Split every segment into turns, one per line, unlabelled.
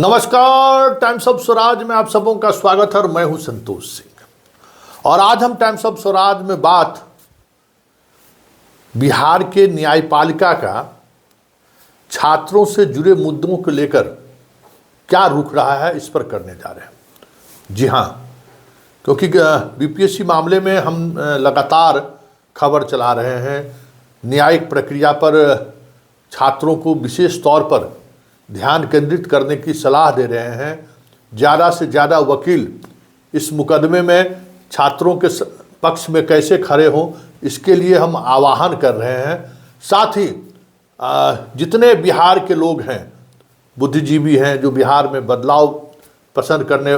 नमस्कार, times of Swaraj में आप सबों का स्वागत है और मैं हूं संतोष सिंह। और आज हम टाइम्स ऑफ स्वराज में बात बिहार के न्यायपालिका का छात्रों से जुड़े मुद्दों को लेकर क्या रुख रहा है इस पर करने जा रहे हैं। जी हाँ, क्योंकि बीपीएससी मामले में हम लगातार खबर चला रहे हैं। न्यायिक प्रक्रिया पर छात्रों को विशेष तौर पर ध्यान केंद्रित करने की सलाह दे रहे हैं। ज़्यादा से ज़्यादा वकील इस मुकदमे में छात्रों के पक्ष में कैसे खड़े हों, इसके लिए हम आह्वान कर रहे हैं। साथ ही जितने बिहार के लोग हैं, बुद्धिजीवी हैं, जो बिहार में बदलाव पसंद करने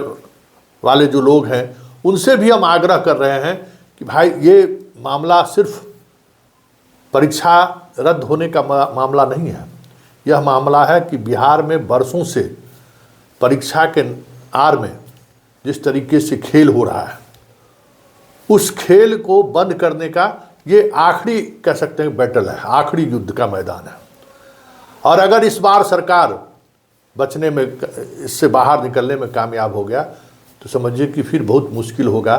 वाले जो लोग हैं, उनसे भी हम आग्रह कर रहे हैं कि भाई ये मामला सिर्फ परीक्षा रद्द होने का मामला नहीं है। यह मामला है कि बिहार में बरसों से परीक्षा के आड़ में जिस तरीके से खेल हो रहा है, उस खेल को बंद करने का ये आखिरी कह सकते हैं बैटल है, आखिरी युद्ध का मैदान है। और अगर इस बार सरकार बचने में, इससे बाहर निकलने में कामयाब हो गया तो समझिए कि फिर बहुत मुश्किल होगा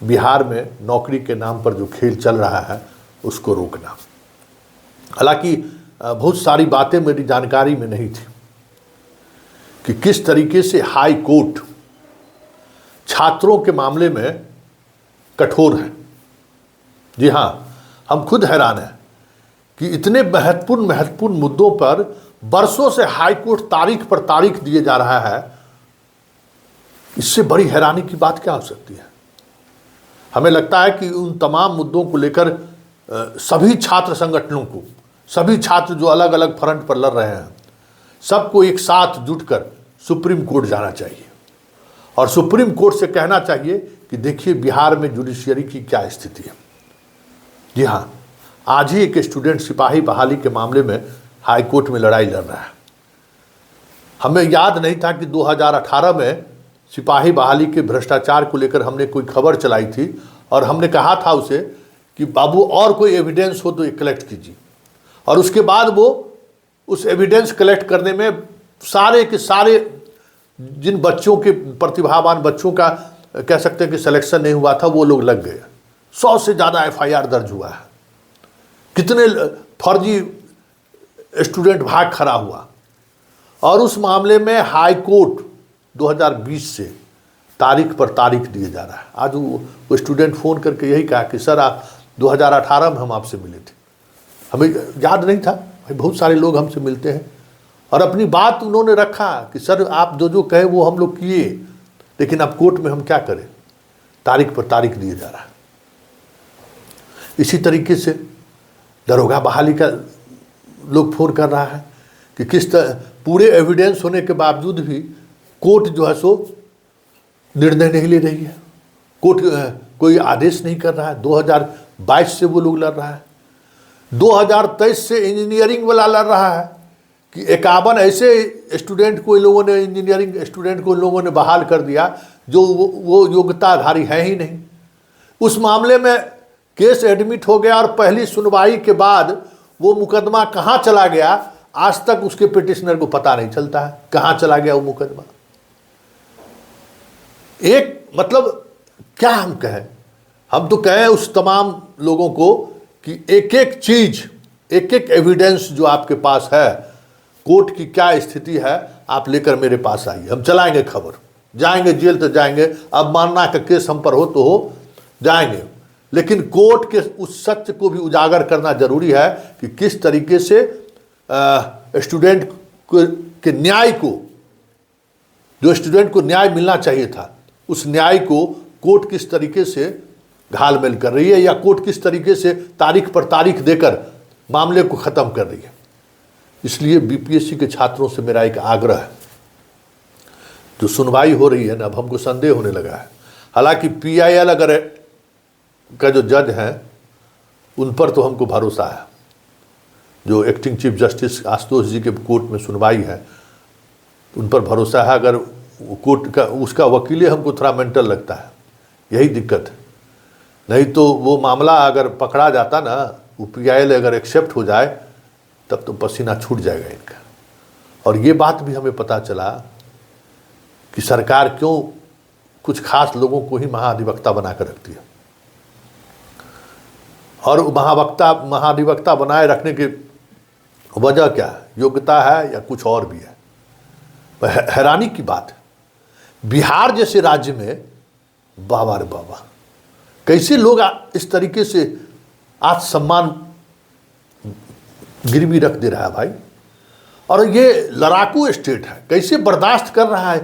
बिहार में नौकरी के नाम पर जो खेल चल रहा है उसको रोकना। हालांकि बहुत सारी बातें मेरी जानकारी में नहीं थी कि किस तरीके से हाई कोर्ट छात्रों के मामले में कठोर है। जी हाँ, हम खुद हैरान हैं कि इतने महत्वपूर्ण मुद्दों पर बरसों से हाई कोर्ट तारीख पर तारीख दिए जा रहा है। इससे बड़ी हैरानी की बात क्या हो सकती है। हमें लगता है कि उन तमाम मुद्दों को लेकर सभी छात्र संगठनों को, सभी छात्र जो अलग अलग फ्रंट पर लड़ रहे हैं, सबको एक साथ जुटकर सुप्रीम कोर्ट जाना चाहिए और सुप्रीम कोर्ट से कहना चाहिए कि देखिए बिहार में जुडिशियरी की क्या स्थिति है। जी हाँ, आज ही एक स्टूडेंट सिपाही बहाली के मामले में हाई कोर्ट में लड़ाई लड़ रहा है। हमें याद नहीं था कि 2018 में सिपाही बहाली के भ्रष्टाचार को लेकर हमने कोई खबर चलाई थी और हमने कहा था उसे कि बाबू और कोई एविडेंस हो तो ये कलेक्ट कीजिए। और उसके बाद वो उस एविडेंस कलेक्ट करने में सारे के सारे जिन बच्चों के, प्रतिभावान बच्चों का कह सकते हैं कि सिलेक्शन नहीं हुआ था, वो लोग लग गए। 100 से ज़्यादा एफआईआर दर्ज हुआ है। कितने फर्जी स्टूडेंट भाग खड़ा हुआ। और उस मामले में हाई कोर्ट 2020 से तारीख पर तारीख दिए जा रहा है। आज वो स्टूडेंट फ़ोन करके यही कहा कि सर आप 2018 में हम आपसे मिले थे, हमें याद नहीं था। भाई बहुत सारे लोग हमसे मिलते हैं और अपनी बात उन्होंने रखा कि सर आप जो जो कहे वो हम लोग किए, लेकिन अब कोर्ट में हम क्या करें, तारीख पर तारीख दिए जा रहा है। इसी तरीके से दरोगा बहाली का लोग फोन कर रहा है कि किस पूरे एविडेंस होने के बावजूद भी कोर्ट जो है सो निर्णय नहीं ले रही है। कोर्ट कोई आदेश नहीं कर रहा है। 2022 से वो लोग लड़ रहा है। 2023 से इंजीनियरिंग वाला लड़ रहा है कि 51 ऐसे स्टूडेंट को इन लोगों ने, इंजीनियरिंग स्टूडेंट को इन लोगों ने बहाल कर दिया जो वो योग्यताधारी है ही नहीं। उस मामले में केस एडमिट हो गया और पहली सुनवाई के बाद वो मुकदमा कहाँ चला गया आज तक उसके पिटिशनर को पता नहीं चलता है, कहाँ चला गया वो मुकदमा। एक मतलब क्या हम कहें, हम तो कहें उस तमाम लोगों को कि एक एक चीज, एक एक एविडेंस जो आपके पास है, कोर्ट की क्या स्थिति है, आप लेकर मेरे पास आइए। हम चलाएंगे खबर, जाएंगे जेल तो जाएंगे, अब मानना का केस हम पर हो तो हो, जाएंगे। लेकिन कोर्ट के उस सत्य को भी उजागर करना जरूरी है कि किस तरीके से स्टूडेंट के न्याय को, जो स्टूडेंट को न्याय मिलना चाहिए था, उस न्याय को कोर्ट किस तरीके से घालमेल कर रही है या कोर्ट किस तरीके से तारीख पर तारीख देकर मामले को ख़त्म कर रही है। इसलिए बीपीएससी के छात्रों से मेरा एक आग्रह है, जो सुनवाई हो रही है ना, अब हमको संदेह होने लगा है। हालांकि पीआईएल अगर का जो जज हैं उन पर तो हमको भरोसा है, जो एक्टिंग चीफ जस्टिस आशुतोष जी के कोर्ट में सुनवाई है उन पर भरोसा है। अगर कोर्ट का उसका वकील हमको थोड़ा मेंटल लगता है, यही दिक्कत है। नहीं तो वो मामला अगर पकड़ा जाता ना, वो पीआईएल अगर एक्सेप्ट हो जाए तब तो पसीना छूट जाएगा इनका। और ये बात भी हमें पता चला कि सरकार क्यों कुछ खास लोगों को ही महाधिवक्ता बनाकर रखती है, और महाधिवक्ता बनाए रखने की वजह क्या है? योग्यता है या कुछ और भी है? हैरानी की बात है, बिहार जैसे राज्य में बाबा रे बाबा, कैसे लोग इस तरीके से आज सम्मान गिरवी रख दे रहा है भाई। और ये लड़ाकू स्टेट है, कैसे बर्दाश्त कर रहा है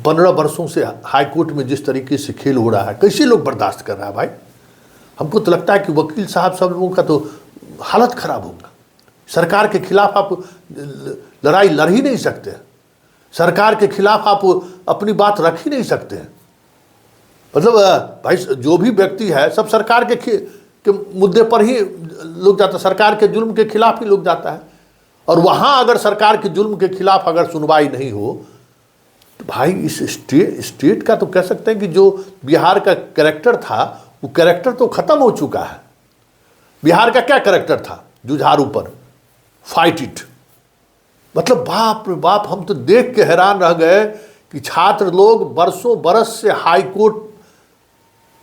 15 वर्षों से हाई कोर्ट में जिस तरीके से खेल हो रहा है, कैसे लोग बर्दाश्त कर रहा है भाई। हमको तो लगता है कि वकील साहब सब लोगों का तो हालत खराब होगा। सरकार के खिलाफ आप लड़ाई लड़ ही नहीं सकते, सरकार के खिलाफ आप अपनी बात रख ही नहीं सकते हैं। मतलब भाई जो भी व्यक्ति है सब सरकार के मुद्दे पर ही लोग जाता है, सरकार के जुल्म के खिलाफ ही लोग जाता है। और वहाँ अगर सरकार के जुल्म के खिलाफ अगर सुनवाई नहीं हो तो भाई इस स्टेट का तो कह सकते हैं कि जो बिहार का कैरेक्टर था वो कैरेक्टर तो ख़त्म हो चुका है। बिहार का क्या कैरेक्टर था? जुझारू पर फाइट इट। मतलब बाप रे बाप, हम तो देख के हैरान रह गए कि छात्र लोग बरसों बरस से हाई कोर्ट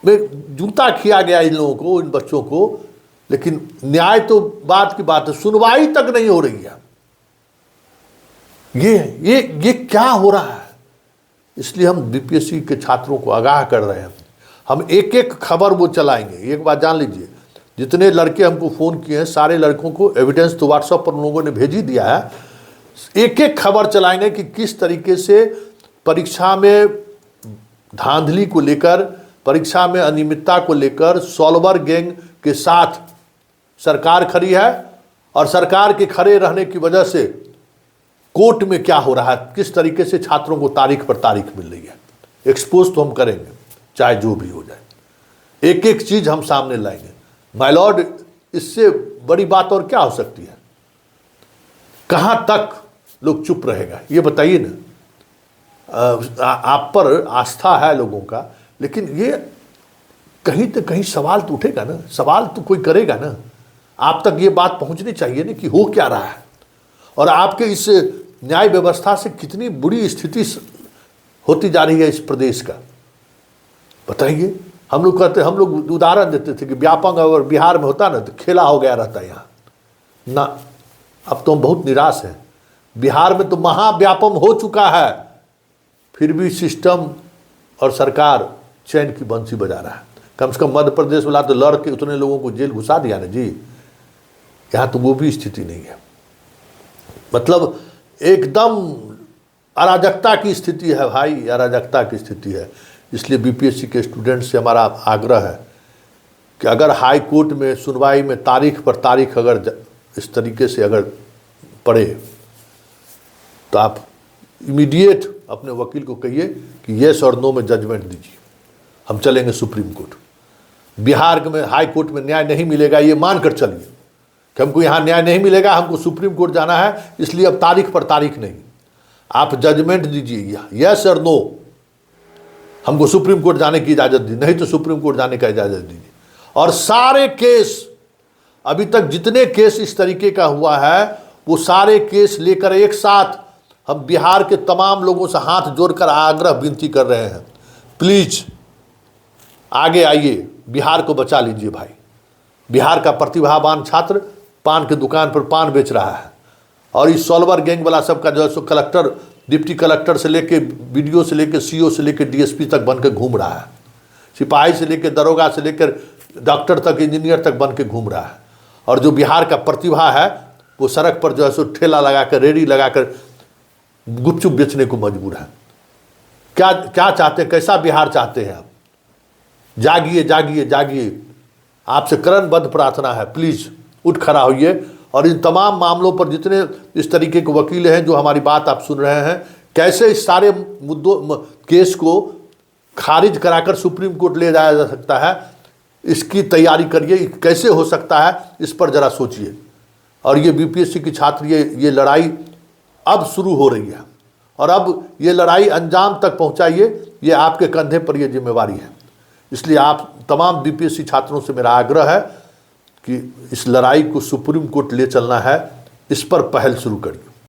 में जूता खिया गया इन लोगों को, इन बच्चों को, लेकिन न्याय तो बात की बात है, सुनवाई तक नहीं हो रही है। ये क्या हो रहा है? इसलिए हम बीपीएससी के छात्रों को आगाह कर रहे हैं। हम एक एक खबर वो चलाएंगे। एक बात जान लीजिए, जितने लड़के हमको फ़ोन किए हैं सारे लड़कों को एविडेंस तो व्हाट्सएप पर लोगों ने भेज ही दिया है। एक एक खबर चलाएंगे कि किस तरीके से परीक्षा में धांधली को लेकर, परीक्षा में अनियमितता को लेकर सॉल्वर गैंग के साथ सरकार खड़ी है, और सरकार के खड़े रहने की वजह से कोर्ट में क्या हो रहा है, किस तरीके से छात्रों को तारीख पर तारीख मिल रही है। एक्सपोज तो हम करेंगे, चाहे जो भी हो जाए। एक एक चीज़ हम सामने लाएंगे। माय लॉर्ड, इससे बड़ी बात और क्या हो सकती है? कहाँ तक लोग चुप रहेगा ये बताइए ना। आप पर आस्था है लोगों का, लेकिन ये कहीं तो कहीं सवाल तो उठेगा ना, सवाल तो कोई करेगा ना। आप तक ये बात पहुंचनी चाहिए ना कि हो क्या रहा है, और आपके इस न्याय व्यवस्था से कितनी बुरी स्थिति होती जा रही है इस प्रदेश का। बताइए, हम लोग उदाहरण देते थे कि व्यापक अगर बिहार में होता ना तो खेला हो गया रहता यहाँ ना। अब तो हम बहुत निराश हैं। बिहार में तो महाव्यापम हो चुका है, फिर भी सिस्टम और सरकार चैन की बंसी बजा रहा है। कम से कम मध्य प्रदेश वाला तो लड़ के उतने लोगों को जेल घुसा दिया ना जी। यहाँ तो वो भी स्थिति नहीं है। मतलब एकदम अराजकता की स्थिति है भाई, अराजकता की स्थिति है। इसलिए बीपीएससी के स्टूडेंट से हमारा आग्रह है कि अगर हाई कोर्ट में सुनवाई में तारीख पर तारीख अगर इस तरीके से अगर पड़े तो आप इमीडिएट अपने वकील को कहिए कि येस और नो में जजमेंट दीजिए, हम चलेंगे सुप्रीम कोर्ट। बिहार में हाई कोर्ट में न्याय नहीं मिलेगा ये मानकर चलिए कि हमको यहाँ न्याय नहीं मिलेगा, हमको सुप्रीम कोर्ट जाना है, इसलिए अब तारीख पर तारीख नहीं, आप जजमेंट दीजिए यस और नो, हमको सुप्रीम कोर्ट जाने की इजाज़त दी, नहीं तो सुप्रीम कोर्ट जाने का इजाज़त दीजिए। और सारे केस, अभी तक जितने केस इस तरीके का हुआ है वो सारे केस लेकर एक साथ हम बिहार के तमाम लोगों से हाथ जोड़कर आग्रह विनती कर रहे हैं, प्लीज़ आगे आइए, बिहार को बचा लीजिए भाई। बिहार का प्रतिभावान छात्र पान की दुकान पर पान बेच रहा है, और इस सॉल्वर गैंग वाला सबका जो है सो कलेक्टर, डिप्टी कलेक्टर से लेके बीडीओ से लेके सीओ से लेके डीएसपी तक बन के घूम रहा है, सिपाही से लेकर दरोगा से लेकर डॉक्टर तक, इंजीनियर तक बन के घूम रहा है। और जो बिहार का प्रतिभा है वो सड़क पर जो है सो ठेला लगाकर, रेडी लगाकर गुपचुप बेचने को मजबूर है। क्या क्या चाहते हैं, कैसा बिहार चाहते हैं आप? जागिए जागिए जागिए, आपसे करणबद्ध प्रार्थना है, प्लीज़ उठ खड़ा होइए। और इन तमाम मामलों पर जितने इस तरीके के वकील हैं जो हमारी बात आप सुन रहे हैं, कैसे इस सारे मुद्दों केस को खारिज कराकर सुप्रीम कोर्ट ले जाया जा सकता है, इसकी तैयारी करिए। कैसे हो सकता है इस पर ज़रा सोचिए। और ये बीपीएससी की छात्र ये लड़ाई अब शुरू हो रही है, और अब ये लड़ाई अंजाम तक पहुंचाइए, ये आपके कंधे पर ये जिम्मेवारी है। इसलिए आप तमाम बीपीएससी छात्रों से मेरा आग्रह है कि इस लड़ाई को सुप्रीम कोर्ट ले चलना है, इस पर पहल शुरू करिए।